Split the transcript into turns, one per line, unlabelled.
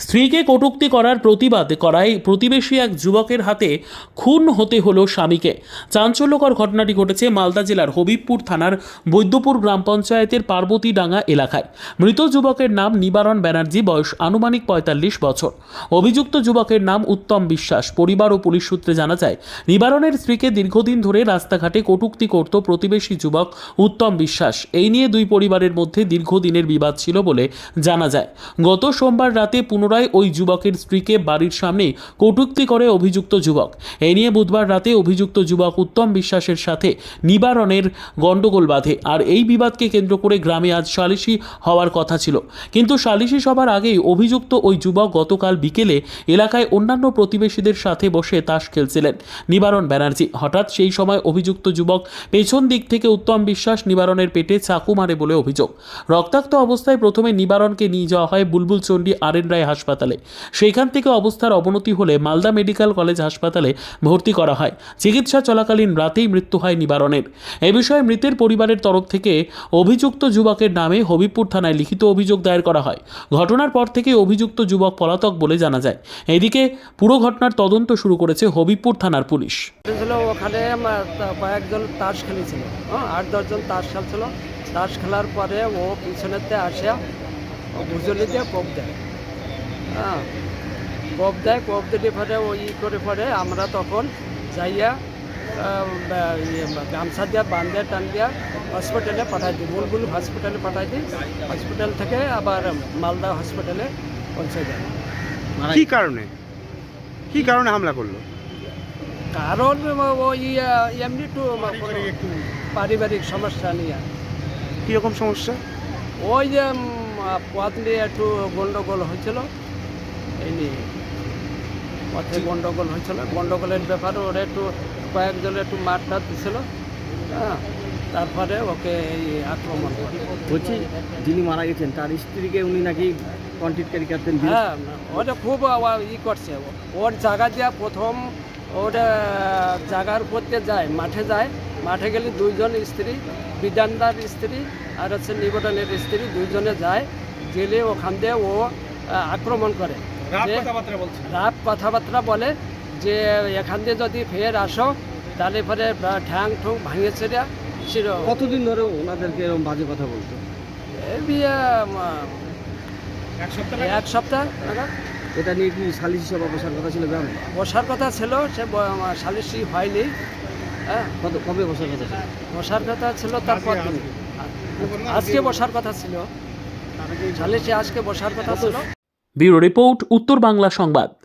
স্ত্রীকে কটূক্তি করার প্রতিবাদ করায় প্রতিবেশী এক যুবকের হাতে খুন হতে হলো স্বামীকে। চাঞ্চল্যকর ঘটনাটি ঘটেছে মালদা জেলার হবিবপুর থানার বৈদ্যপুর গ্রাম পঞ্চায়েতের পার্বতীডাঙ্গা এলাকায়। মৃত যুবকের নাম নিবারণ ব্যানার্জি, বয়স আনুমানিক ৪৫ বছর। অভিযুক্ত যুবকের নাম উত্তম বিশ্বাস। পরিবার ও পুলিশ সূত্রে জানা যায়, নিবারণের স্ত্রীকে দীর্ঘদিন ধরে রাস্তাঘাটে কটূক্তি করত প্রতিবেশী যুবক উত্তম বিশ্বাস। এই নিয়ে দুই পরিবারের মধ্যে দীর্ঘদিনের বিবাদ ছিল বলে জানা যায়। গত সোমবার রাতে পুনরায় ওই যুবকের স্ত্রীকে বাড়ির সামনে কটূক্তি করে অভিযুক্ত যুবক। এই নিয়ে বুধবার রাতে অভিযুক্ত যুবক উত্তম বিশ্বাসের সাথে নিবারণের গণ্ডগোল বাধে। আর এই বিবাদকে কেন্দ্র করে গ্রামে আজ সালিশি হওয়ার কথা ছিল, কিন্তু সালিশি সভার আগেই অভিযুক্ত ওই যুবক গতকাল বিকেলে এলাকায় অন্যান্য প্রতিবেশীদের সাথে বসে তাস খেলছিলেন নিবারণ ব্যানার্জি। হঠাৎ সেই সময় অভিযুক্ত যুবক পেছন দিক থেকে উত্তম বিশ্বাস নিবারণের পেটে চাকু মারে বলে অভিযোগ। রক্তাক্ত অবস্থায় প্রথমে নিবারণকে নিয়ে যাওয়া হয় বুলবুল চণ্ডী আর.এন. রায় হাসপাতালে। সেখান থেকে অবস্থার অবনতি হলে মালদা মেডিকেল কলেজ হাসপাতালে ভর্তি করা হয়। চিকিৎসা চলাকালীন রাতেই মৃত্যু হয় নিবারণের। এ বিষয়ে মৃতের পরিবারের তরফ থেকে অভিযুক্ত যুবকের নামে হবিবপুর থানায় লিখিত অভিযোগ দায়ের করা হয়। ঘটনার পর থেকে অভিযুক্ত যুবক পলাতক বলে জানা যায়। এদিকে পুরো ঘটনার তদন্ত শুরু করেছে হবিবপুর থানার পুলিশ।
ওখানে কয়েকজন তাস খেলেছিল, ৮-১০ জন তাস খেলছিল। তাস খেলার পরে ও পিছনেতে আসে ভুজলি দিয়ে কোপ দেয়, কোপ দিলে পরে ওই করে পরে আমরা তখন যাইয়া গামছা দিয়া বান্ধে টান দিয়া হসপিটালে পাঠাই দিই, বুলবুল হসপিটালে পাঠাই দিই। হসপিটাল থেকে আবার মালদা হসপিটালে পৌঁছে দেয়।
কি কারণে হামলা করলো?
কারণ ওই এমনি একটু পারিবারিক সমস্যা নিয়ে।
কীরকম সমস্যা?
ওই যে পথ নিয়ে একটু গন্ডগোল হয়েছিল, এই নিয়ে পথে গন্ডগোল হয়েছিল। গন্ডগোলের ব্যাপারে ওরা একটু কয়েকজনে একটু মারটার দিছিল, তারপরে ওকে এই আক্রমণ করে।
বলছি, যিনি মারা গেছেন তার স্ত্রীকে উনি নাকি কন্ট্যাক্ট করতেন।
হ্যাঁ, ওটা খুব করছে। ওর জায়গা দিয়ে প্রথম ওটা জায়গার উপর দিয়ে যায়, মাঠে গেলে দুইজন স্ত্রী, বিধানদার স্ত্রী আর হচ্ছে নিবটনের স্ত্রী, দুইজনে যায়। গেলে ওখান দিয়ে ও আক্রমণ করে, রাত কথাবার্তা বলে যে এখান দিয়ে যদি ফের আসো তাহলে পরে ঠ্যাং ঠুং ভাঙিয়েছে।
কতদিন ধরে ওনাদেরকে এরকম বাজে কথা বলতো?
এক সপ্তাহ নাগাদ।
এটা নিয়ে কি সালিশি সভা বসার কথা ছিল? গ্রামে
বসার কথা ছিল, সে সালিশি হয়নি।
কবে বসার কথা ছিল?
বসার কথা ছিল তারপর আজকে বসার কথা ছিল, সালিশি আজকে বসার কথা ছিল।
ব্যুরো রিপোর্ট, উত্তর বাংলা সংবাদ।